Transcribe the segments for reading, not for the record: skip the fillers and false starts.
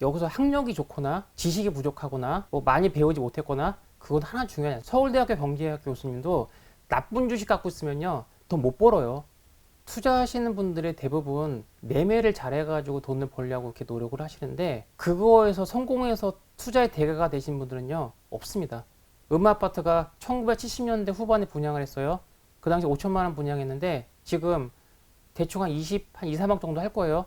여기서 학력이 좋거나 지식이 부족하거나 뭐 많이 배우지 못했거나 그건 하나 중요하지 않아요. 서울대학교 경제학 교수님도 나쁜 주식 갖고 있으면요 돈 못 벌어요. 투자하시는 분들의 대부분 매매를 잘해가지고 돈을 벌려고 이렇게 노력을 하시는데 그거에서 성공해서 투자의 대가가 되신 분들은요 없습니다. 음아파트가 1970년대 후반에 분양을 했어요. 그 당시 5천만 원 분양했는데 지금 대충 한 2, 3억 정도 할 거예요.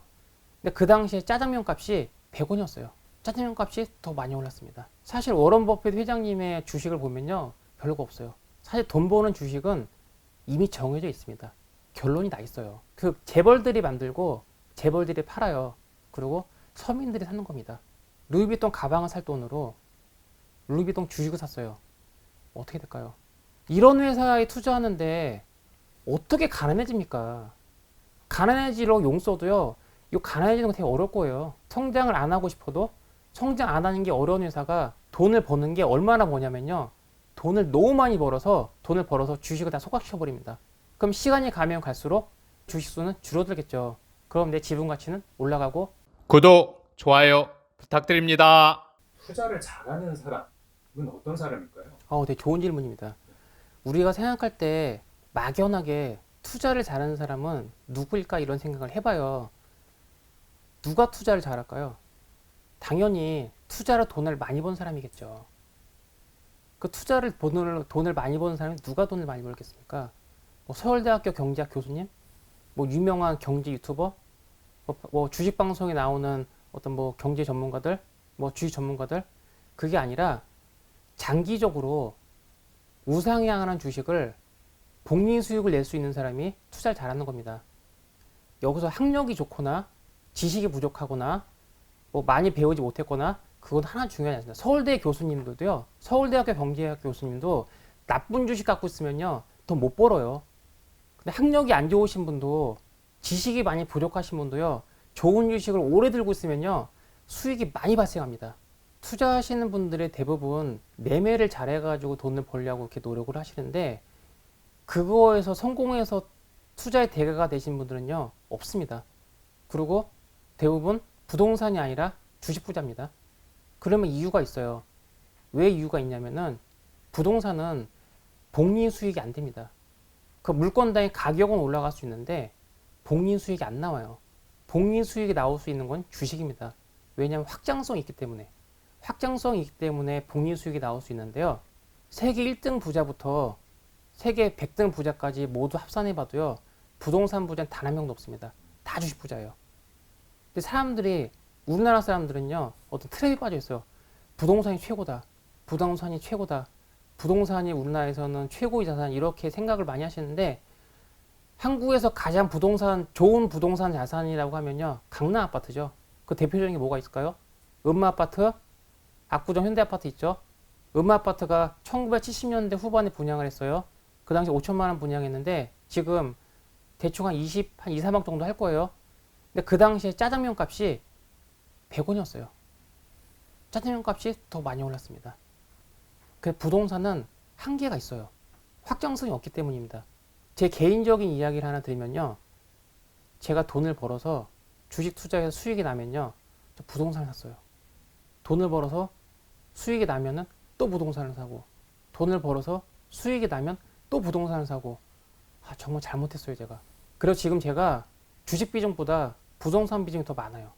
근데 그 당시에 짜장면 값이 100원이었어요. 짜장면 값이 더 많이 올랐습니다. 사실 워런 버핏 회장님의 주식을 보면요 별거 없어요. 사실 돈 버는 주식은 이미 정해져 있습니다. 결론이 나 있어요. 그 재벌들이 만들고 재벌들이 팔아요. 그리고 서민들이 사는 겁니다. 루이비통 가방을 살 돈으로 루이비통 주식을 샀어요. 어떻게 될까요? 이런 회사에 투자하는데 어떻게 가난해집니까? 가난해지려고 용 써도요 이 가난해지는 거 되게 어려울 거예요. 성장을 안 하고 싶어도 성장 안 하는 게 어려운 회사가 돈을 버는 게 얼마나 버냐면요 돈을 너무 많이 벌어서 주식을 다 소각시켜 버립니다. 그럼 시간이 가면 갈수록 주식수는 줄어들겠죠. 그럼 내 지분 가치는 올라가고. 구독, 좋아요 부탁드립니다. 투자를 잘하는 사람은 어떤 사람일까요? 되게 좋은 질문입니다. 우리가 생각할 때 막연하게 투자를 잘하는 사람은 누구일까 이런 생각을 해봐요. 누가 투자를 잘할까요? 당연히 투자로 돈을 많이 번 사람이겠죠. 그 투자를 돈을 많이 버는 사람이 누가 돈을 많이 벌겠습니까? 뭐 서울대학교 경제학 교수님, 뭐 유명한 경제 유튜버, 뭐 주식 방송에 나오는 어떤 뭐 경제 전문가들, 뭐 주식 전문가들, 그게 아니라 장기적으로 우상향하는 주식을 복리 수익을 낼 수 있는 사람이 투자를 잘하는 겁니다. 여기서 학력이 좋거나 지식이 부족하거나 뭐 많이 배우지 못했거나 그건 하나 중요하지 않습니다. 서울대 교수님들도요, 서울대학교 경제학 교수님도 나쁜 주식 갖고 있으면요 돈 못 벌어요. 근데 학력이 안 좋으신 분도 지식이 많이 부족하신 분도요 좋은 주식을 오래 들고 있으면요 수익이 많이 발생합니다. 투자하시는 분들의 대부분 매매를 잘해가지고 돈을 벌려고 이렇게 노력을 하시는데 그거에서 성공해서 투자의 대가가 되신 분들은요 없습니다. 그리고 대부분 부동산이 아니라 주식 부자입니다. 그러면 이유가 있어요. 왜 이유가 있냐면은 부동산은 복리 수익이 안 됩니다. 그 물건당의 가격은 올라갈 수 있는데 복리 수익이 안 나와요. 복리 수익이 나올 수 있는 건 주식입니다. 왜냐하면 확장성이 있기 때문에. 확장성이 있기 때문에 복리 수익이 나올 수 있는데요. 세계 1등 부자부터 세계 100등 부자까지 모두 합산해 봐도요. 부동산 부자는 단 한 명도 없습니다. 다 주식 부자예요. 근데 사람들이 우리나라 사람들은요. 어떤 트랩에 빠져 있어요. 부동산이 최고다. 부동산이 최고다. 부동산이 우리나라에서는 최고의 자산 이렇게 생각을 많이 하시는데 한국에서 가장 좋은 부동산 자산이라고 하면요. 강남 아파트죠. 그 대표적인 게 뭐가 있을까요? 음아파트, 압구정 현대아파트 있죠. 음아파트가 1970년대 후반에 분양을 했어요. 그 당시 5천만 원 분양했는데 지금 대충 한 3억 정도 할 거예요. 근데 그 당시에 짜장면 값이 100원이었어요. 짜장면 값이 더 많이 올랐습니다. 그 부동산은 한계가 있어요. 확장성이 없기 때문입니다. 제 개인적인 이야기를 하나 드리면요. 제가 돈을 벌어서 주식 투자해서 수익이 나면요. 저 부동산을 샀어요. 돈을 벌어서 수익이 나면은 또 부동산을 사고 돈을 벌어서 수익이 나면 또 부동산을 사고 정말 잘못했어요 제가. 그래서 지금 제가 주식 비중보다 부동산 비중이 더 많아요.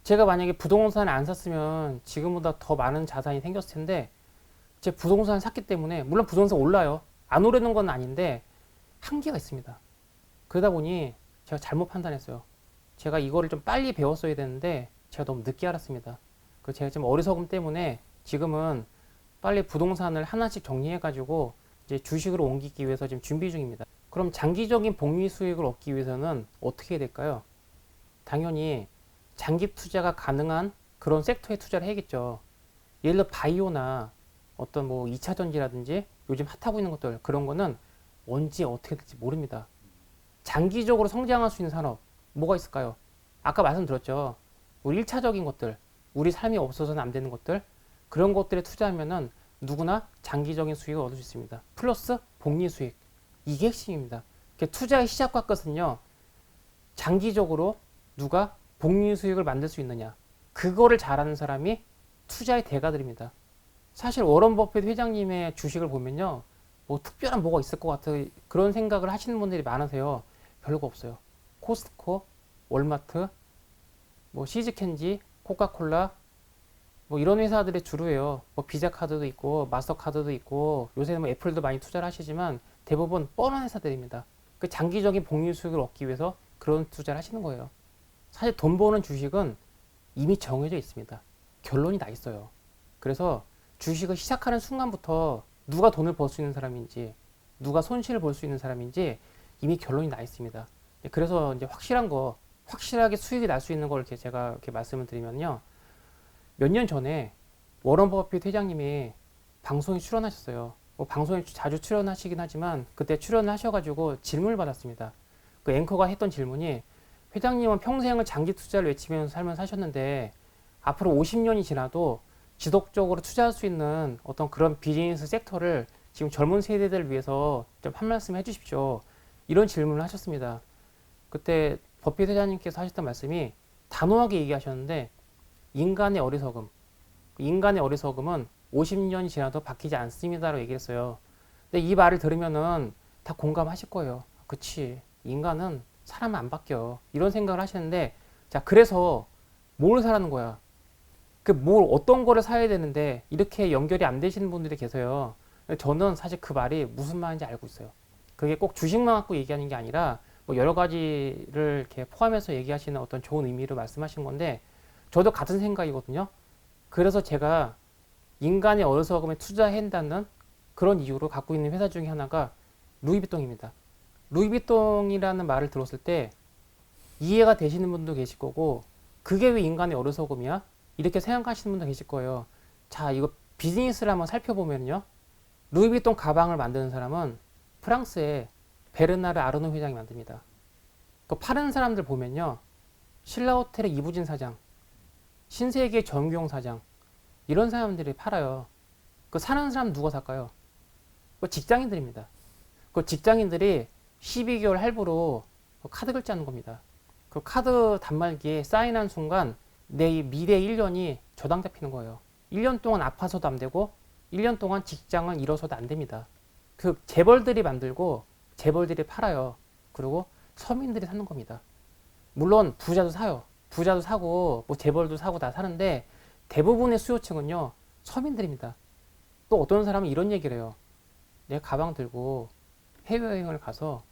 제가 만약에 부동산을 안 샀으면 지금보다 더 많은 자산이 생겼을 텐데 제 부동산을 샀기 때문에 물론 부동산 올라요. 안 오르는 건 아닌데 한계가 있습니다. 그러다 보니 제가 잘못 판단했어요. 제가 이거를 좀 빨리 배웠어야 되는데 제가 너무 늦게 알았습니다. 그 제가 지금 어리석음 때문에 지금은 빨리 부동산을 하나씩 정리해가지고 이제 주식으로 옮기기 위해서 지금 준비 중입니다. 그럼 장기적인 복리 수익을 얻기 위해서는 어떻게 해야 될까요? 당연히 장기 투자가 가능한 그런 섹터에 투자를 해야겠죠. 예를 들어 바이오나 어떤 뭐 2차 전지라든지 요즘 핫하고 있는 것들 그런 거는 언제 어떻게 될지 모릅니다. 장기적으로 성장할 수 있는 산업 뭐가 있을까요? 아까 말씀드렸죠. 우리 1차적인 것들 우리 삶이 없어서는 안 되는 것들 그런 것들에 투자하면은 누구나 장기적인 수익을 얻을 수 있습니다. 플러스 복리 수익 이게 핵심입니다. 투자의 시작과 끝은요. 장기적으로 누가 복리 수익을 만들 수 있느냐 그거를 잘하는 사람이 투자의 대가들입니다. 사실 워런 버핏 회장님의 주식을 보면요, 뭐 특별한 뭐가 있을 것 같아 그런 생각을 하시는 분들이 많으세요. 별거 없어요. 코스트코, 월마트, 뭐 시즈켄지, 코카콜라, 뭐 이런 회사들의 주류예요. 뭐 비자 카드도 있고 마스터카드도 있고 요새는 뭐 애플도 많이 투자를 하시지만 대부분 뻔한 회사들입니다. 그 장기적인 복리 수익을 얻기 위해서 그런 투자를 하시는 거예요. 사실 돈 버는 주식은 이미 정해져 있습니다. 결론이 나 있어요. 그래서 주식을 시작하는 순간부터 누가 돈을 벌 수 있는 사람인지 누가 손실을 볼 수 있는 사람인지 이미 결론이 나 있습니다. 그래서 이제 확실한 거, 확실하게 수익이 날 수 있는 걸 이렇게 제가 이렇게 말씀을 드리면요. 몇 년 전에 워런 버핏 회장님이 방송에 출연하셨어요. 뭐 방송에 자주 출연하시긴 하지만 그때 출연을 하셔가지고 질문을 받았습니다. 그 앵커가 했던 질문이, 회장님은 평생을 장기 투자를 외치면서 삶을 사셨는데 앞으로 50년이 지나도 지속적으로 투자할 수 있는 어떤 그런 비즈니스 섹터를 지금 젊은 세대들을 위해서 좀 한 말씀 해주십시오. 이런 질문을 하셨습니다. 그때 버핏 회장님께서 하셨던 말씀이 단호하게 얘기하셨는데, 인간의 어리석음, 인간의 어리석음은 50년이 지나도 바뀌지 않습니다라고 얘기했어요. 근데 이 말을 들으면은 다 공감하실 거예요. 그치, 인간은 사람은 안 바뀌어, 이런 생각을 하시는데, 자, 그래서 뭘 사라는 거야? 그 뭘 어떤 거를 사야 되는데 이렇게 연결이 안 되시는 분들이 계세요. 저는 사실 그 말이 무슨 말인지 알고 있어요. 그게 꼭 주식만 갖고 얘기하는 게 아니라 뭐 여러 가지를 이렇게 포함해서 얘기하시는 어떤 좋은 의미로 말씀하신 건데, 저도 같은 생각이거든요. 그래서 제가 인간의 어리석음에 투자한다는 그런 이유로 갖고 있는 회사 중에 하나가 루이비통입니다. 루이비통이라는 말을 들었을 때 이해가 되시는 분도 계실 거고, 그게 왜 인간의 어리석음이야? 이렇게 생각하시는 분도 계실 거예요. 자, 이거 비즈니스를 한번 살펴보면요, 루이비통 가방을 만드는 사람은 프랑스의 베르나르 아르노 회장이 만듭니다. 그 파는 사람들 보면요, 신라호텔의 이부진 사장, 신세계 정규용 사장, 이런 사람들이 팔아요. 그 사는 사람 누가 살까요? 그 직장인들입니다. 그 직장인들이 12개월 할부로 그 카드 결제하는 겁니다. 그 카드 단말기에 사인한 순간 내 미래 1년이 저당 잡히는 거예요. 1년 동안 아파서도 안 되고 1년 동안 직장을 잃어서도 안 됩니다. 그 재벌들이 만들고 재벌들이 팔아요. 그리고 서민들이 사는 겁니다. 물론 부자도 사요. 부자도 사고 뭐 재벌도 사고 다 사는데 대부분의 수요층은요, 서민들입니다. 또 어떤 사람은 이런 얘기를 해요. 내 가방 들고 해외여행을 가서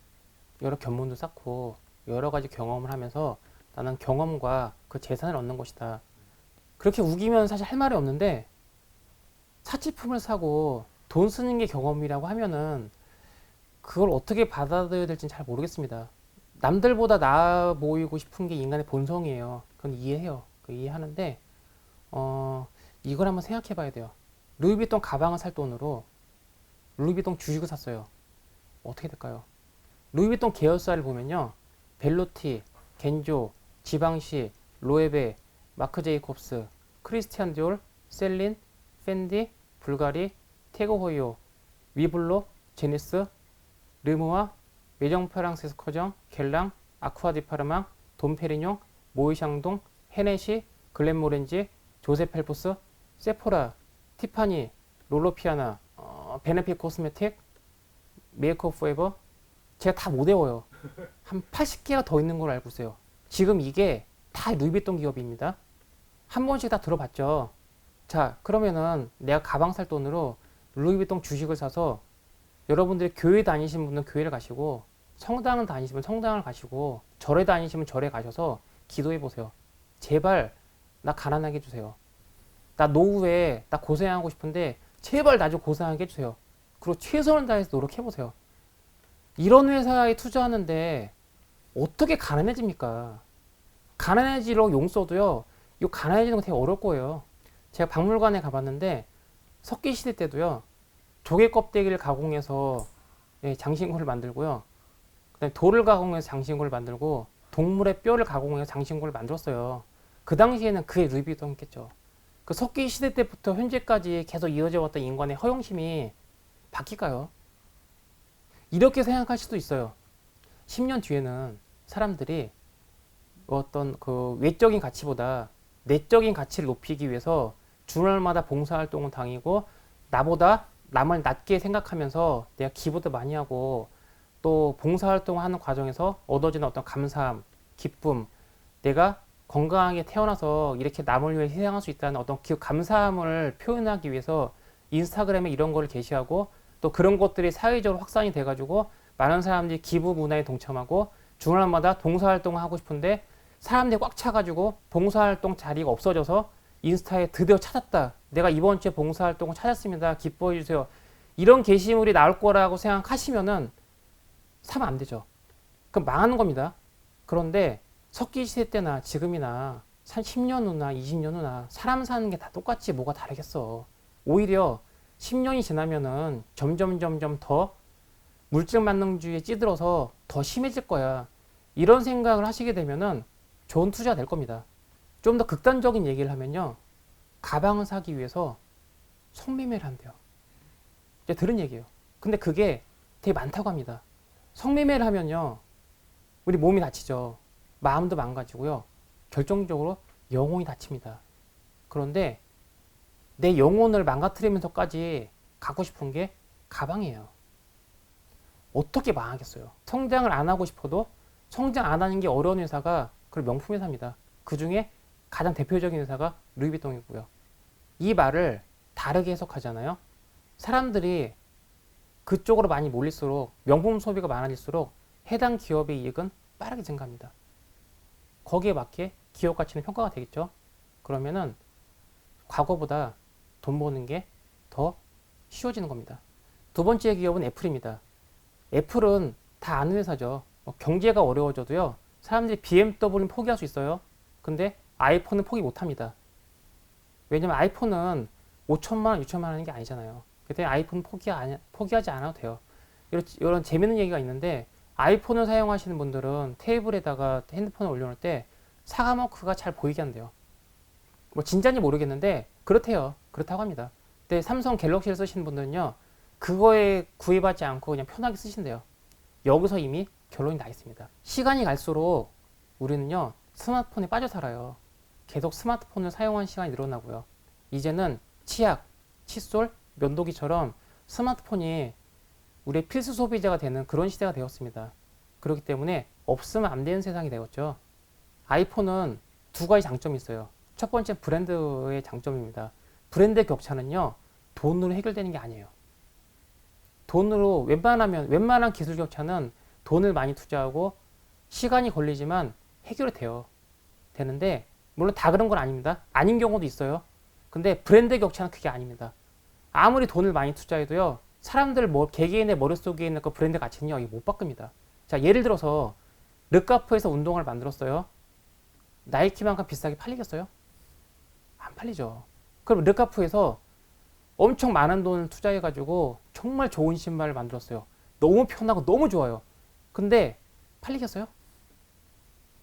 여러 견문도 쌓고 여러 가지 경험을 하면서 나는 경험과 그 재산을 얻는 것이다. 그렇게 우기면 사실 할 말이 없는데, 사치품을 사고 돈 쓰는 게 경험이라고 하면은 그걸 어떻게 받아들여야 될지는 잘 모르겠습니다. 남들보다 나아 보이고 싶은 게 인간의 본성이에요. 그건 이해해요. 이해하는데 이걸 한번 생각해 봐야 돼요. 루이비통 가방을 살 돈으로 루이비통 주식을 샀어요. 어떻게 될까요? 루이비통 계열사를 보면요, 벨로티, 겐조, 지방시, 로에베, 마크 제이콥스, 크리스티안 디올, 셀린, 펜디, 불가리, 태그호이오, 위블로, 제니스, 르무아, 메정 프랑세스 커정, 겔랑, 아쿠아 디파르망, 돈페리뇽, 모이샹동, 헤네시, 글렌모렌지, 조세 펠프스, 세포라, 티파니, 롤로피아나, 베네핏 코스메틱, 메이크업 포에버. 제가 다 못 외워요. 한 80개가 더 있는 걸 알고 있어요. 지금 이게 다 루이비통 기업입니다. 한 번씩 다 들어봤죠. 자, 그러면은 내가 가방 살 돈으로 루이비통 주식을 사서, 여러분들이 교회 다니시는 분은 교회를 가시고, 성당을 다니시면 성당을 가시고, 절에 다니시면 절에 가셔서 기도해 보세요. 제발 나 가난하게 해주세요. 나 노후에 나 고생하고 싶은데 제발 나 좀 고생하게 해주세요. 그리고 최선을 다해서 노력해 보세요. 이런 회사에 투자하는데 어떻게 가난해집니까? 가난해지려고 용 써도요, 이 가난해지는 거 되게 어려울 거예요. 제가 박물관에 가봤는데 석기시대 때도요, 조개 껍데기를 가공해서 장신구를 만들고요, 그다음에 돌을 가공해서 장신구를 만들고 동물의 뼈를 가공해서 장신구를 만들었어요. 그 당시에는 그게 루이비통이겠죠. 그 석기시대 때부터 현재까지 계속 이어져 왔던 인간의 허영심이 바뀔까요? 이렇게 생각할 수도 있어요. 10년 뒤에는 사람들이 어떤 그 외적인 가치보다 내적인 가치를 높이기 위해서 주말마다 봉사활동을 다니고 나보다 남을 낮게 생각하면서 내가 기부도 많이 하고 또 봉사활동을 하는 과정에서 얻어지는 어떤 감사함, 기쁨, 내가 건강하게 태어나서 이렇게 남을 위해 희생할 수 있다는 어떤 감사함을 표현하기 위해서 인스타그램에 이런 거를 게시하고 또 그런 것들이 사회적으로 확산이 돼가지고 많은 사람들이 기부 문화에 동참하고 주말마다 봉사활동을 하고 싶은데 사람들이 꽉 차가지고 봉사활동 자리가 없어져서 인스타에 드디어 찾았다. 내가 이번 주에 봉사활동을 찾았습니다. 기뻐해 주세요. 이런 게시물이 나올 거라고 생각하시면은 사면 안 되죠. 그럼 망하는 겁니다. 그런데 석기 시대 때나 지금이나 10년 후나 20년 후나 사람 사는 게 다 똑같지 뭐가 다르겠어. 오히려 10년이 지나면은 점점 더 물질 만능주의에 찌들어서 더 심해질 거야. 이런 생각을 하시게 되면은 좋은 투자가 될 겁니다. 좀 더 극단적인 얘기를 하면요. 가방을 사기 위해서 성매매를 한대요. 이제 들은 얘기예요. 근데 그게 되게 많다고 합니다. 성매매를 하면요. 우리 몸이 다치죠. 마음도 망가지고요. 결정적으로 영혼이 다칩니다. 그런데 내 영혼을 망가뜨리면서까지 갖고 싶은 게 가방이에요. 어떻게 망하겠어요? 성장을 안 하고 싶어도 성장 안 하는 게 어려운 회사가 그런 명품 회사입니다. 그 중에 가장 대표적인 회사가 루이비통이고요. 이 말을 다르게 해석하잖아요. 사람들이 그쪽으로 많이 몰릴수록 명품 소비가 많아질수록 해당 기업의 이익은 빠르게 증가합니다. 거기에 맞게 기업 가치는 평가가 되겠죠. 그러면은 과거보다 돈 버는 게 더 쉬워지는 겁니다. 두 번째 기업은 애플입니다. 애플은 다 아는 회사죠. 경제가 어려워져도요. 사람들이 BMW는 포기할 수 있어요. 근데 아이폰은 포기 못합니다. 왜냐면 아이폰은 5천만 원, 6천만 원인 게 아니잖아요. 그때 아이폰 포기하지 않아도 돼요. 이런 재밌는 얘기가 있는데 아이폰을 사용하시는 분들은 테이블에다가 핸드폰을 올려놓을 때 사과마크가 잘 보이게 한대요. 뭐 진짜인지 모르겠는데 그렇대요. 그렇다고 합니다. 근데 삼성 갤럭시를 쓰시는 분들은요. 그거에 구애받지 않고 그냥 편하게 쓰신대요. 여기서 이미 결론이 나 있습니다. 시간이 갈수록 우리는요. 스마트폰에 빠져 살아요. 계속 스마트폰을 사용하는 시간이 늘어나고요. 이제는 치약, 칫솔, 면도기처럼 스마트폰이 우리의 필수 소비자가 되는 그런 시대가 되었습니다. 그렇기 때문에 없으면 안 되는 세상이 되었죠. 아이폰은 두 가지 장점이 있어요. 첫 번째 브랜드의 장점입니다. 브랜드 격차는요. 돈으로 해결되는 게 아니에요. 돈으로 웬만한 기술 격차는 돈을 많이 투자하고 시간이 걸리지만 해결이 돼요. 되는데 물론 다 그런 건 아닙니다. 아닌 경우도 있어요. 근데 브랜드 격차는 그게 아닙니다. 아무리 돈을 많이 투자해도요. 사람들 개개인의 머릿속에 있는 그 브랜드 가치는요. 이게 못 바꿉니다. 자, 예를 들어서 르카프에서 운동화를 만들었어요. 나이키만큼 비싸게 팔리겠어요? 안 팔리죠. 그럼 르카프에서 엄청 많은 돈을 투자해가지고 정말 좋은 신발을 만들었어요. 너무 편하고 너무 좋아요. 근데 팔리겠어요?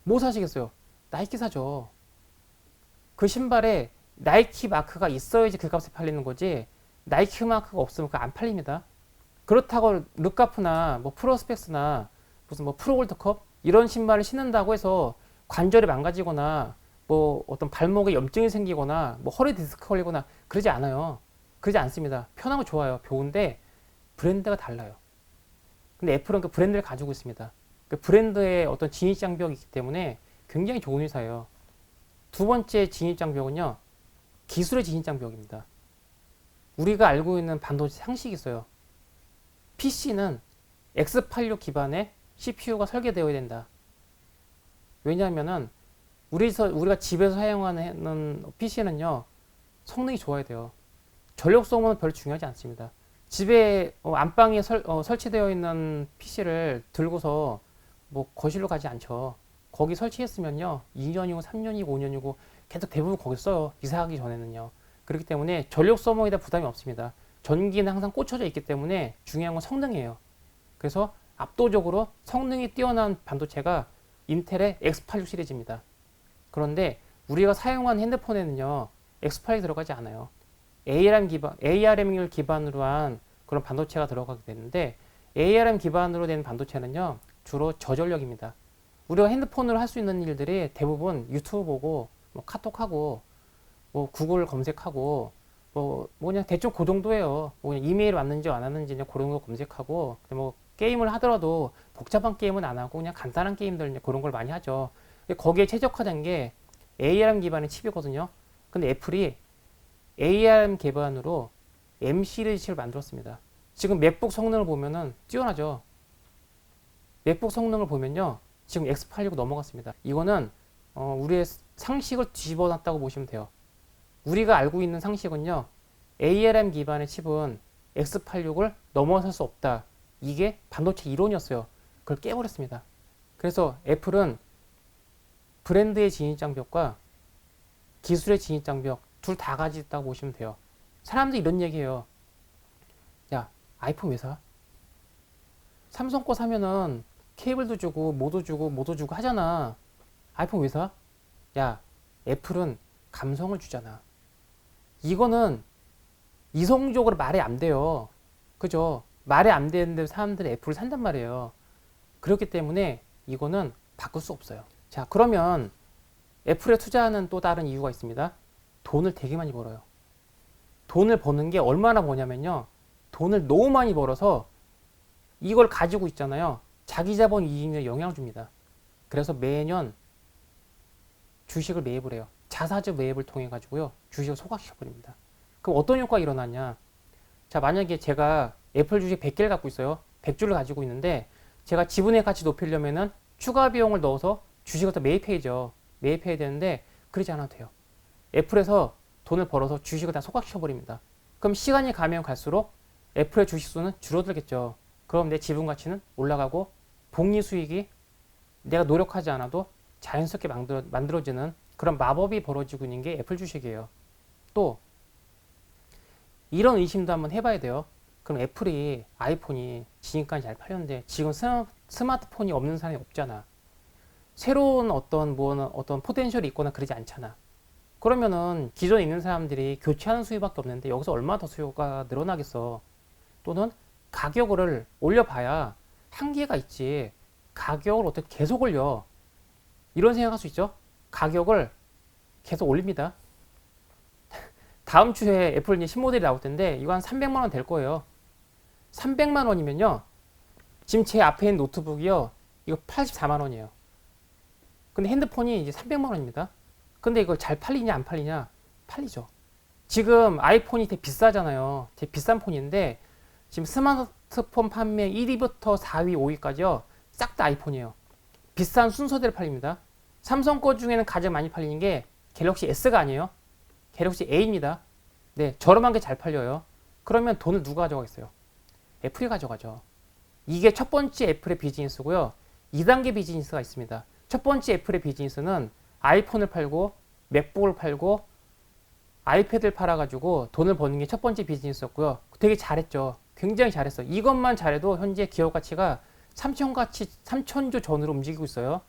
뭐 사시겠어요? 나이키 사죠. 그 신발에 나이키 마크가 있어야지 그 값에 팔리는 거지 나이키 마크가 없으면 그거 안 팔립니다. 그렇다고 르카프나 뭐 프로스펙스나 무슨 뭐 프로골드컵 이런 신발을 신는다고 해서 관절이 망가지거나 뭐 어떤 발목에 염증이 생기거나 뭐 허리 디스크 걸리거나 그러지 않아요. 그러지 않습니다. 편하고 좋아요. 좋은데 브랜드가 달라요. 근데 애플은 그 브랜드를 가지고 있습니다. 그 브랜드의 어떤 진입장벽이 있기 때문에 굉장히 좋은 회사예요. 두 번째 진입장벽은요. 기술의 진입장벽입니다. 우리가 알고 있는 반도체 상식이 있어요. PC는 X86 기반의 CPU가 설계되어야 된다. 왜냐하면은 우리가 집에서 사용하는 PC는요. 성능이 좋아야 돼요. 전력소모는 별로 중요하지 않습니다. 집에 안방에 설치되어 있는 PC를 들고서 뭐 거실로 가지 않죠. 거기 설치했으면요. 2년이고 3년이고 5년이고 계속 대부분 거기 써요. 이사하기 전에는요. 그렇기 때문에 전력 소모에 대한 부담이 없습니다. 전기는 항상 꽂혀져 있기 때문에 중요한 건 성능이에요. 그래서 압도적으로 성능이 뛰어난 반도체가 인텔의 X86 시리즈입니다. 그런데 우리가 사용하는 핸드폰에는요. X86이 들어가지 않아요. ARM을 기반으로 한 그런 반도체가 들어가게 되는데 ARM 기반으로 된 반도체는요. 주로 저전력입니다. 우리가 핸드폰으로 할 수 있는 일들이 대부분 유튜브 보고 뭐 카톡하고 뭐 구글 검색하고 뭐 그냥 대충 그 정도예요. 뭐 그냥 이메일 왔는지 안 왔는지 그냥 그런 거 검색하고 뭐 게임을 하더라도 복잡한 게임은 안 하고 그냥 간단한 게임들 이제 그런 걸 많이 하죠. 근데 거기에 최적화된 게 ARM 기반의 칩이거든요. 근데 애플이 ARM 기반으로 M 시리즈 칩을 만들었습니다. 지금 맥북 성능을 보면은 뛰어나죠. 맥북 성능을 보면요. 지금 X86 넘어갔습니다. 이거는 우리의 상식을 뒤집어 놨다고 보시면 돼요. 우리가 알고 있는 상식은요. ARM 기반의 칩은 X86을 넘어설 수 없다. 이게 반도체 이론이었어요. 그걸 깨버렸습니다. 그래서 애플은 브랜드의 진입장벽과 기술의 진입장벽 둘 다 가지고 있다고 보시면 돼요. 사람들이 이런 얘기해요. 야, 아이폰 왜 사? 삼성 거 사면은 케이블도 주고 뭐도 주고 뭐도 주고 하잖아. 아이폰 왜 사? 야, 애플은 감성을 주잖아. 이거는 이성적으로 말이 안 돼요. 그죠? 말이 안 되는데 사람들이 애플을 산단 말이에요. 그렇기 때문에 이거는 바꿀 수 없어요. 자, 그러면 애플에 투자하는 또 다른 이유가 있습니다. 돈을 되게 많이 벌어요. 돈을 버는 게 얼마나 버냐면요. 돈을 너무 많이 벌어서 이걸 가지고 있잖아요. 자기 자본 이익에 영향을 줍니다. 그래서 매년 주식을 매입을 해요. 자사주 매입을 통해 가지고요. 주식을 소각시켜버립니다. 그럼 어떤 효과가 일어나냐. 자, 만약에 제가 애플 주식 100개를 갖고 있어요. 100주를 가지고 있는데 제가 지분의 가치 높이려면은 추가 비용을 넣어서 주식을 더 매입해야죠. 매입해야 되는데 그러지 않아도 돼요. 애플에서 돈을 벌어서 주식을 다 소각시켜버립니다. 그럼 시간이 가면 갈수록 애플의 주식 수는 줄어들겠죠. 그럼 내 지분 가치는 올라가고 복리 수익이 내가 노력하지 않아도 자연스럽게 만들어지는 그런 마법이 벌어지고 있는 게 애플 주식이에요. 또 이런 의심도 한번 해봐야 돼요. 그럼 애플이 아이폰이 지금까지 잘 팔렸는데 지금 스마트폰이 없는 사람이 없잖아. 새로운 어떤 포텐셜이 있거나 그러지 않잖아. 그러면은 기존에 있는 사람들이 교체하는 수요밖에 없는데 여기서 얼마나 더 수요가 늘어나겠어. 또는 가격을 올려봐야 한계가 있지. 가격을 어떻게 계속 올려. 이런 생각할 수 있죠. 가격을 계속 올립니다. 다음 주에 애플 이제 신모델이 나올 텐데 이거 한 300만 원 될 거예요. 300만 원이면요. 지금 제 앞에 있는 노트북이요. 이거 84만 원이에요. 근데 핸드폰이 이제 300만 원입니다. 근데 이거 잘 팔리냐 안 팔리냐? 팔리죠. 지금 아이폰이 되게 비싸잖아요. 되게 비싼 폰인데 지금 스마트폰 판매 1위부터 4위, 5위까지요. 싹 다 아이폰이에요. 비싼 순서대로 팔립니다. 삼성 거 중에는 가장 많이 팔리는 게 갤럭시 S가 아니에요. 갤럭시 A입니다. 네, 저렴한 게 잘 팔려요. 그러면 돈을 누가 가져가겠어요? 애플이 가져가죠. 이게 첫 번째 애플의 비즈니스고요. 2단계 비즈니스가 있습니다. 첫 번째 애플의 비즈니스는 아이폰을 팔고 맥북을 팔고 아이패드를 팔아가지고 돈을 버는 게 첫 번째 비즈니스였고요. 되게 잘했죠. 굉장히 잘했어. 이것만 잘해도 현재 기업 가치가 3천조 전으로 움직이고 있어요.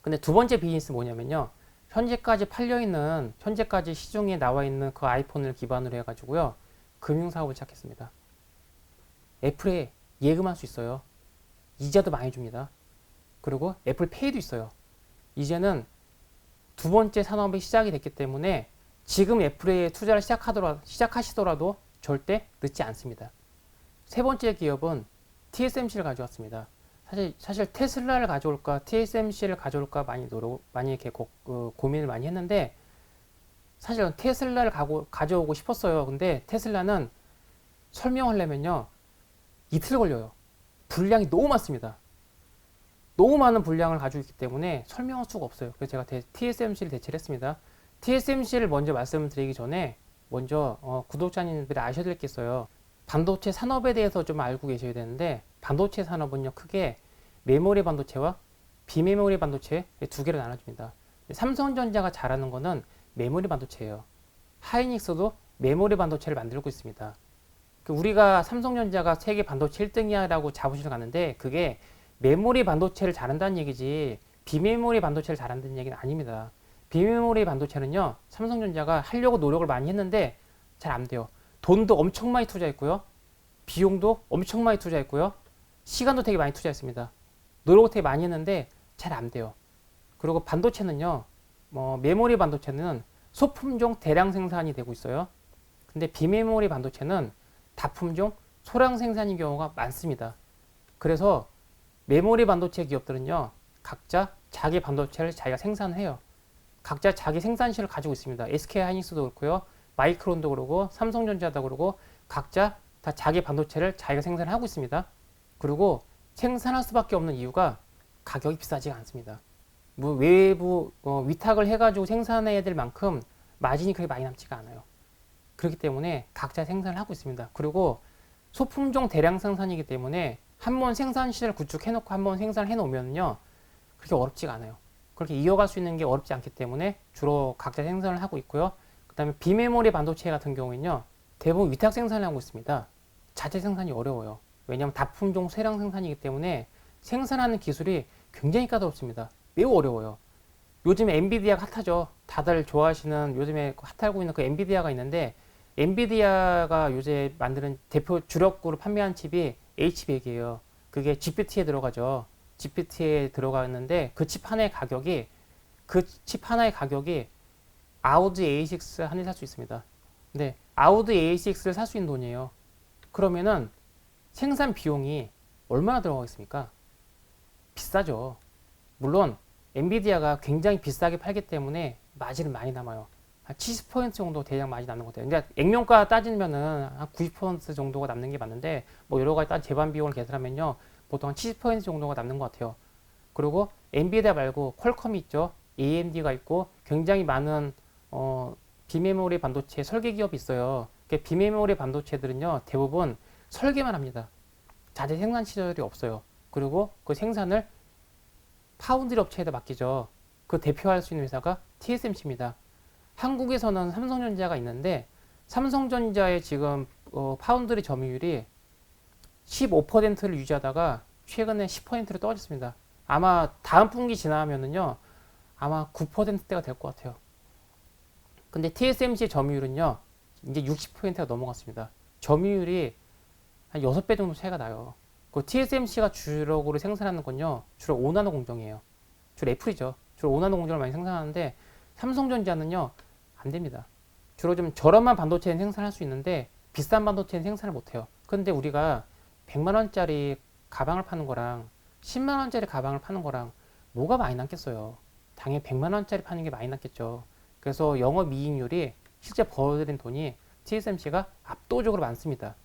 근데 두 번째 비즈니스 뭐냐면요. 현재까지 팔려있는, 현재까지 시중에 나와 있는 그 아이폰을 기반으로 해가지고요. 금융사업을 시작했습니다. 애플에 예금할 수 있어요. 이자도 많이 줍니다. 그리고 애플페이도 있어요. 이제는 두 번째 산업이 시작이 됐기 때문에 지금 애플에 투자를 시작하시더라도 절대 늦지 않습니다. 세 번째 기업은 TSMC를 가져왔습니다. 사실 테슬라를 가져올까 TSMC를 가져올까 많이 이렇게 고민을 많이 했는데 사실은 테슬라를 가져오고 싶었어요. 근데 테슬라는 설명하려면요 이틀 걸려요. 분량이 너무 많습니다. 너무 많은 분량을 가지고 있기 때문에 설명할 수가 없어요. 그래서 제가 TSMC를 대체를 했습니다. TSMC를 먼저 말씀드리기 전에 먼저 구독자님들이 아셔야 될 게 있어요. 반도체 산업에 대해서 좀 알고 계셔야 되는데 반도체 산업은요 크게 메모리 반도체와 비메모리 반도체 두 개로 나눠집니다. 삼성전자가 잘하는 거는 메모리 반도체예요. 하이닉스도 메모리 반도체를 만들고 있습니다. 우리가 삼성전자가 세계 반도체 1등이야라고 자부심을 갖는데 그게 메모리 반도체를 잘한다는 얘기지 비메모리 반도체를 잘한다는 얘기는 아닙니다. 비메모리 반도체는요 삼성전자가 하려고 노력을 많이 했는데 잘 안 돼요. 돈도 엄청 많이 투자했고요. 비용도 엄청 많이 투자했고요. 시간도 되게 많이 투자했습니다. 노력을 되게 많이 했는데 잘 안 돼요. 그리고 반도체는요 메모리 반도체는 소품종 대량 생산이 되고 있어요. 근데 비메모리 반도체는 다품종 소량 생산인 경우가 많습니다. 그래서 메모리 반도체 기업들은요, 각자 자기 반도체를 자기가 생산해요. 각자 자기 생산실을 가지고 있습니다. SK 하이닉스도 그렇고요, 마이크론도 그러고, 삼성전자도 그러고, 각자 다 자기 반도체를 자기가 생산하고 있습니다. 그리고 생산할 수밖에 없는 이유가 가격이 비싸지가 않습니다. 뭐 외부 위탁을 해가지고 생산해야 될 만큼 마진이 그렇게 많이 남지가 않아요. 그렇기 때문에 각자 생산을 하고 있습니다. 그리고 소품종 대량 생산이기 때문에 한번 생산실을 구축해놓고 한번 생산을 해놓으면요, 그렇게 어렵지가 않아요. 그렇게 이어갈 수 있는 게 어렵지 않기 때문에 주로 각자 생산을 하고 있고요. 그 다음에 비메모리 반도체 같은 경우에는요, 대부분 위탁 생산을 하고 있습니다. 자체 생산이 어려워요. 왜냐하면 다품종 소량 생산이기 때문에 생산하는 기술이 굉장히 까다롭습니다. 매우 어려워요. 요즘에 엔비디아가 핫하죠. 다들 좋아하시는, 요즘에 핫하고 있는 그 엔비디아가 있는데, 엔비디아가 요새 만드는 대표 주력으로 판매한 칩이 H100이에요. 그게 GPT에 들어가죠. GPT에 들어가는데 그 칩 하나의 가격이 아우디 A6 한 대 살 수 있습니다. 근데 아우디 A6를 살 수 있는 돈이에요. 그러면은 생산 비용이 얼마나 들어가겠습니까? 비싸죠. 물론 엔비디아가 굉장히 비싸게 팔기 때문에 마진은 많이 남아요. 한 70% 정도 대략 마진 남는 것 같아요. 그러니까 액면가 따지면은 한 90% 정도가 남는 게 맞는데, 뭐 여러 가지 재반 비용을 계산하면요, 보통 한 70% 정도가 남는 것 같아요. 그리고 엔비디아 말고 퀄컴이 있죠. AMD가 있고 굉장히 많은 비메모리 반도체 설계 기업이 있어요. 비메모리 반도체들은요, 대부분 설계만 합니다. 자재 생산 시설이 없어요. 그리고 그 생산을 파운드리 업체에다 맡기죠. 그 대표할 수 있는 회사가 TSMC입니다. 한국에서는 삼성전자가 있는데, 삼성전자의 지금 파운드리 점유율이 15%를 유지하다가 최근에 10%로 떨어졌습니다. 아마 다음 분기 지나면은요, 아마 9%대가 될 것 같아요. 근데 TSMC 점유율은요, 이제 60%가 넘어갔습니다. 점유율이 한 6배 정도 차이가 나요. 그 TSMC가 주력으로 생산하는 건요, 주로 5나노 공정이에요. 주로 애플이죠. 주로 5나노 공정을 많이 생산하는데, 삼성전자는요, 안 됩니다. 주로 좀 저렴한 반도체는 생산할 수 있는데, 비싼 반도체는 생산을 못해요. 근데 우리가 100만원짜리 가방을 파는 거랑 10만원짜리 가방을 파는 거랑 뭐가 많이 남겠어요? 당연히 100만원짜리 파는 게 많이 남겠죠. 그래서 영업이익률이 실제 벌어들인 돈이 TSMC가 압도적으로 많습니다.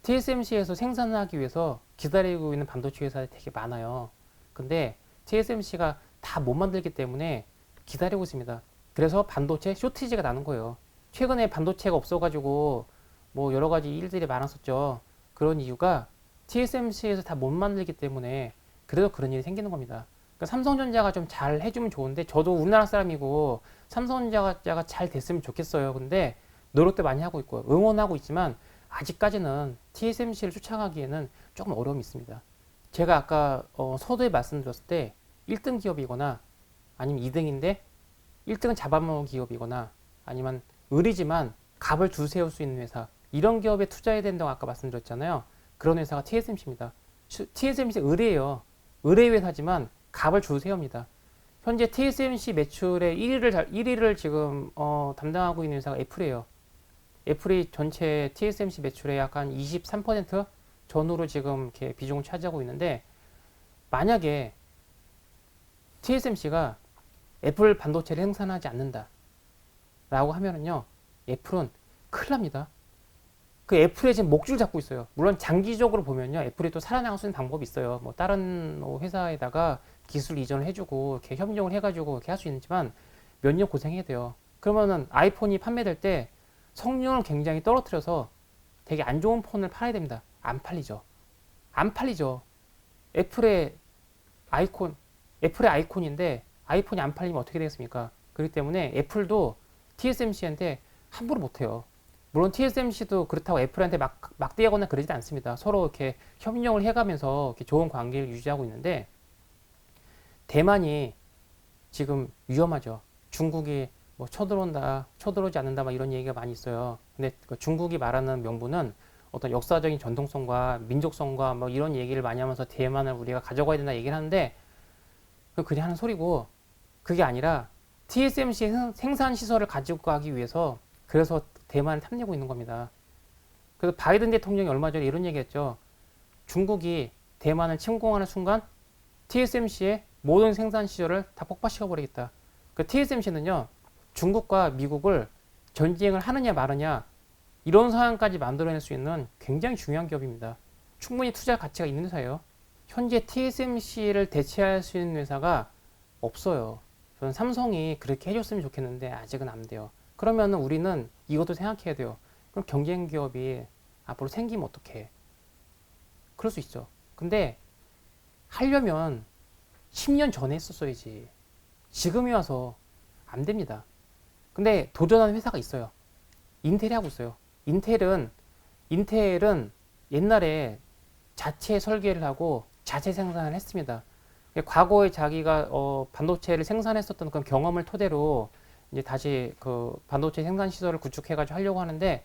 TSMC에서 생산을 하기 위해서 기다리고 있는 반도체 회사들이 되게 많아요. 근데 TSMC가 다 못 만들기 때문에 기다리고 있습니다. 그래서 반도체 쇼티지가 나는 거예요. 최근에 반도체가 없어가지고 뭐 여러 가지 일들이 많았었죠. 그런 이유가 TSMC에서 다 못 만들기 때문에, 그래서 그런 일이 생기는 겁니다. 그러니까 삼성전자가 좀 잘 해주면 좋은데, 저도 우리나라 사람이고 삼성전자가 잘 됐으면 좋겠어요. 근데 노력도 많이 하고 있고 응원하고 있지만, 아직까지는 TSMC를 쫓아가기에는 조금 어려움이 있습니다. 제가 아까 서두에 말씀드렸을 때 1등 기업이거나 아니면 2등인데 1등은 잡아먹은 기업이거나 아니면 의리지만 값을 주세울 수 있는 회사, 이런 기업에 투자해야 된다고 아까 말씀드렸잖아요. 그런 회사가 TSMC입니다. TSMC 의뢰예요. 의뢰 회사지만 값을 주세웁니다. 현재 TSMC 매출의 1위를 지금 담당하고 있는 회사가 애플이에요. 애플이 전체 TSMC 매출의 약간 23% 전후로 지금 이렇게 비중을 차지하고 있는데, 만약에 TSMC가 애플 반도체를 생산하지 않는다 라고 하면은요, 애플은 큰일 납니다. 그 애플에 지금 목줄 잡고 있어요. 물론 장기적으로 보면요, 애플이 또 살아나갈 수 있는 방법이 있어요. 뭐 다른 회사에다가 기술 이전을 해주고 이렇게 협력을 해가지고 이렇게 할 수 있지만 몇 년 고생해야 돼요. 그러면은 아이폰이 판매될 때 성능을 굉장히 떨어뜨려서 되게 안 좋은 폰을 팔아야 됩니다. 안 팔리죠. 안 팔리죠. 애플의 아이콘인데 아이폰이 안 팔리면 어떻게 되겠습니까? 그렇기 때문에 애플도 TSMC한테 함부로 못해요. 물론 TSMC도 그렇다고 애플한테 막대하거나 그러지 않습니다. 서로 이렇게 협력을 해가면서 이렇게 좋은 관계를 유지하고 있는데, 대만이 지금 위험하죠. 중국이 뭐 쳐들어오지 않는다, 막 이런 얘기가 많이 있어요. 근데 그 중국이 말하는 명분은 어떤 역사적인 전통성과 민족성과 뭐 이런 얘기를 많이 하면서 대만을 우리가 가져가야 된다 얘기를 하는데, 그냥 하는 소리고, 그게 아니라 TSMC 생산 시설을 가지고 가기 위해서 그래서 대만을 탐내고 있는 겁니다. 그래서 바이든 대통령이 얼마 전에 이런 얘기했죠. 중국이 대만을 침공하는 순간 TSMC의 모든 생산 시설을 다 폭파시켜 버리겠다. 그 TSMC는요, 중국과 미국을 전쟁을 하느냐 마느냐 이런 상황까지 만들어낼 수 있는 굉장히 중요한 기업입니다. 충분히 투자 가치가 있는 회사예요. 현재 TSMC를 대체할 수 있는 회사가 없어요. 저는 삼성이 그렇게 해줬으면 좋겠는데 아직은 안 돼요. 그러면 우리는 이것도 생각해야 돼요. 그럼 경쟁 기업이 앞으로 생기면 어떡해? 그럴 수 있죠. 근데 하려면 10년 전에 했었어야지. 지금이 와서 안 됩니다. 근데 도전하는 회사가 있어요. 인텔이 하고 있어요. 인텔은 옛날에 자체 설계를 하고 자체 생산을 했습니다. 과거에 자기가 반도체를 생산했었던 그런 경험을 토대로 이제 다시 그 반도체 생산 시설을 구축해가지고 하려고 하는데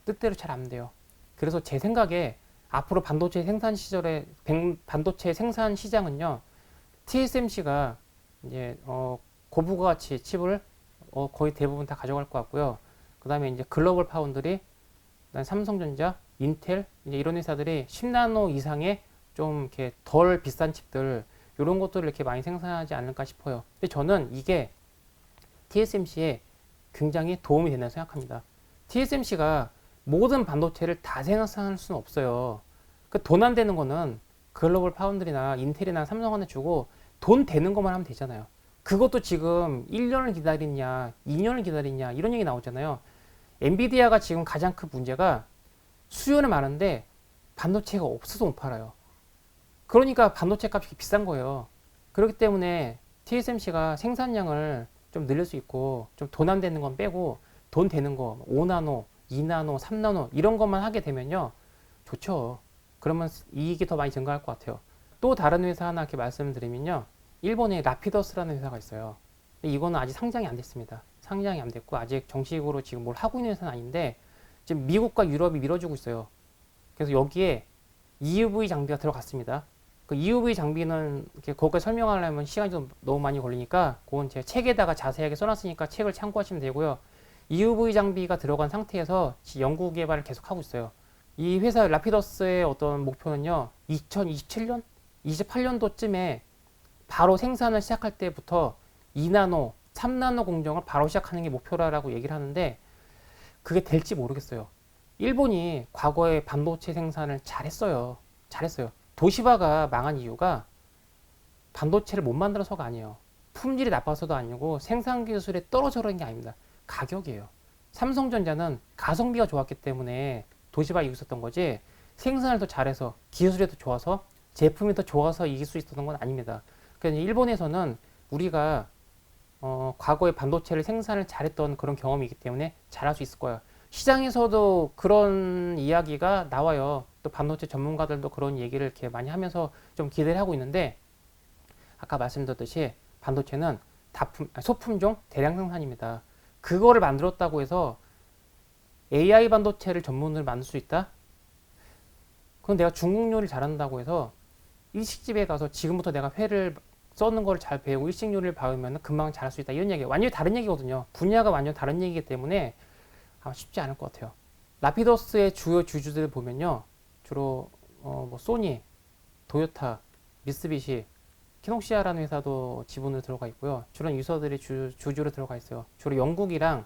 뜻대로 잘 안 돼요. 그래서 제 생각에 앞으로 반도체 생산 시장은요, TSMC가 이제 고부가가치 칩을 거의 대부분 다 가져갈 것 같고요. 그 다음에 이제 글로벌 파운드리, 그다음에 삼성전자, 인텔 이제 이런 회사들이 10나노 이상의 좀 이렇게 덜 비싼 칩들 이런 것들을 이렇게 많이 생산하지 않을까 싶어요. 근데 저는 이게 TSMC에 굉장히 도움이 된다고 생각합니다. TSMC가 모든 반도체를 다 생산할 수는 없어요. 그 돈 안 되는 거는 글로벌 파운드리나 인텔이나 삼성한테 주고 돈 되는 것만 하면 되잖아요. 그것도 지금 1년을 기다리냐, 2년을 기다리냐 이런 얘기 나오잖아요. 엔비디아가 지금 가장 큰 문제가 수요는 많은데 반도체가 없어서 못 팔아요. 그러니까 반도체 값이 비싼 거예요. 그렇기 때문에 TSMC가 생산량을 좀 늘릴 수 있고 좀 돈 안 되는 건 빼고 돈 되는 거 5나노, 2나노, 3나노 이런 것만 하게 되면요 좋죠. 그러면 이익이 더 많이 증가할 것 같아요. 또 다른 회사 하나 이렇게 말씀드리면요, 일본에 라피더스라는 회사가 있어요. 이거는 아직 상장이 안 됐습니다. 상장이 안 됐고 아직 정식으로 지금 뭘 하고 있는 회사는 아닌데 지금 미국과 유럽이 밀어주고 있어요. 그래서 여기에 EUV 장비가 들어갔습니다. 그 EUV 장비는 이렇게 거기까지 설명하려면 시간이 좀 너무 많이 걸리니까 그건 제가 책에다가 자세하게 써놨으니까 책을 참고하시면 되고요. EUV 장비가 들어간 상태에서 연구 개발을 계속 하고 있어요. 이 회사 라피더스의 어떤 목표는요, 2027년, 28년도쯤에 바로 생산을 시작할 때부터 2나노, 3나노 공정을 바로 시작하는 게 목표라고 얘기를 하는데 그게 될지 모르겠어요. 일본이 과거에 반도체 생산을 잘했어요. 도시바가 망한 이유가 반도체를 못 만들어서가 아니에요. 품질이 나빠서도 아니고 생산 기술이 떨어져 그런 게 아닙니다. 가격이에요. 삼성전자는 가성비가 좋았기 때문에 도시바 이기고 있었던 거지 생산을 더 잘해서 기술이 더 좋아서 제품이 더 좋아서 이길 수 있었던 건 아닙니다. 그러니까 일본에서는 우리가 과거에 반도체를 생산을 잘했던 그런 경험이기 때문에 잘할 수 있을 거예요. 시장에서도 그런 이야기가 나와요. 또 반도체 전문가들도 그런 얘기를 이렇게 많이 하면서 좀 기대를 하고 있는데 아까 말씀드렸듯이 반도체는 소품종 대량 생산입니다. 그거를 만들었다고 해서 AI 반도체를 전문으로 만들 수 있다? 그건 내가 중국 요리를 잘한다고 해서 일식집에 가서 지금부터 내가 회를 써는 걸 잘 배우고 일식 요리를 배우면 금방 잘할 수 있다 이런 얘기예요. 완전히 다른 얘기거든요. 분야가 완전 다른 얘기이기 때문에 아마 쉽지 않을 것 같아요. 라피더스의 주요 주주들 보면요, 주로 뭐 소니, 도요타, 미쓰비시, 키녹시아라는 회사도 지분으로 들어가 있고요. 주로 유서들이 주주로 들어가 있어요. 주로 영국이랑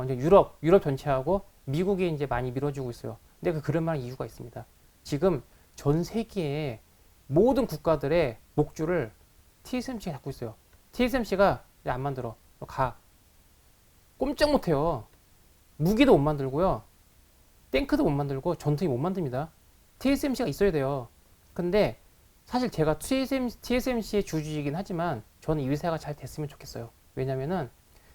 이제 유럽 전체하고 미국이 이제 많이 밀어주고 있어요. 근데 그럴 만한 이유가 있습니다. 지금 전 세계의 모든 국가들의 목줄을 TSMC가 잡고 있어요. TSMC가 안 만들어. 꼼짝 못해요. 무기도 못 만들고요. 탱크도 못 만들고 전투기 못 만듭니다. TSMC가 있어야 돼요. 근데 사실 제가 TSMC의 주주이긴 하지만 저는 이 회사가 잘 됐으면 좋겠어요. 왜냐면은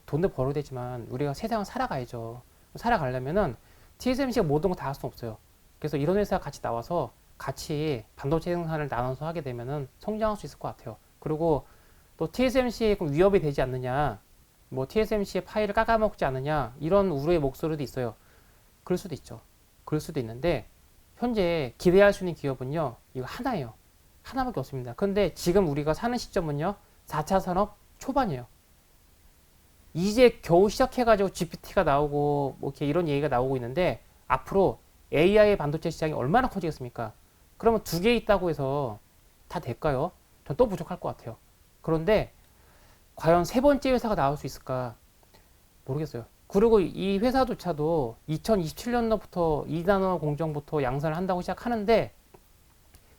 돈도 벌어야 되지만 우리가 세상을 살아가야죠. 살아가려면은 TSMC가 모든 거 다 할 수는 없어요. 그래서 이런 회사가 같이 나와서 같이 반도체 생산을 나눠서 하게 되면은 성장할 수 있을 것 같아요. 그리고 또 TSMC에 위협이 되지 않느냐, 뭐 TSMC의 파일을 깎아먹지 않느냐 이런 우려의 목소리도 있어요. 그럴 수도 있죠. 그럴 수도 있는데 현재 기대할 수 있는 기업은요, 이거 하나예요. 하나밖에 없습니다. 그런데 지금 우리가 사는 시점은요, 4차 산업 초반이에요. 이제 겨우 시작해가지고 GPT가 나오고 뭐 이렇게 이런 얘기가 나오고 있는데 앞으로 AI 반도체 시장이 얼마나 커지겠습니까? 그러면 두 개 있다고 해서 다 될까요? 전 또 부족할 것 같아요. 그런데 과연 세 번째 회사가 나올 수 있을까? 모르겠어요. 그리고 이 회사조차도 2027년도부터 2나노 공정부터 양산을 한다고 시작하는데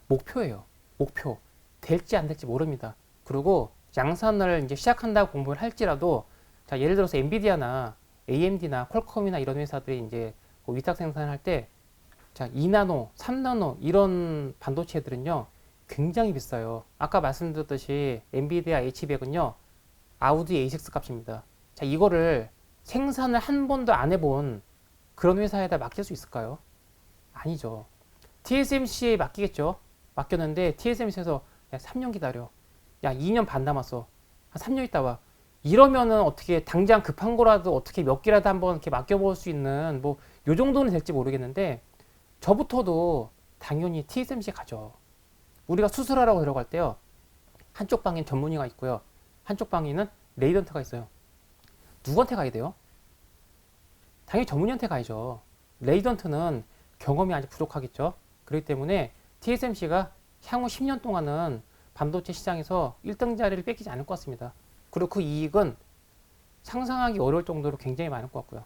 목표예요. 목표. 될지 안 될지 모릅니다. 그리고 양산을 이제 시작한다고 공부를 할지라도 자, 예를 들어서 엔비디아나 AMD나 퀄컴이나 이런 회사들이 이제 그 위탁 생산을 할 때 자, 2나노, 3나노 이런 반도체들은요. 굉장히 비싸요. 아까 말씀드렸듯이 엔비디아 H100은요. 아우디 A6 값입니다. 자, 이거를 생산을 한 번도 안 해본 그런 회사에다 맡길 수 있을까요? 아니죠. TSMC에 맡기겠죠. 맡겼는데 TSMC에서 야, 3년 기다려. 야, 2년 반 남았어. 한 3년 있다 와. 이러면은 어떻게 당장 급한 거라도 어떻게 몇 개라도 한번 이렇게 맡겨볼 수 있는 뭐 요 정도는 될지 모르겠는데 저부터도 당연히 TSMC 가죠. 우리가 수술하라고 들어갈 때요. 한쪽 방엔 전문의가 있고요. 한쪽 방에는 레이던트가 있어요. 누구한테 가야 돼요? 당연히 전문의한테 가야죠. 레이던트는 경험이 아직 부족하겠죠. 그렇기 때문에 TSMC가 향후 10년 동안은 반도체 시장에서 1등 자리를 뺏기지 않을 것 같습니다. 그리고 그 이익은 상상하기 어려울 정도로 굉장히 많을 것 같고요.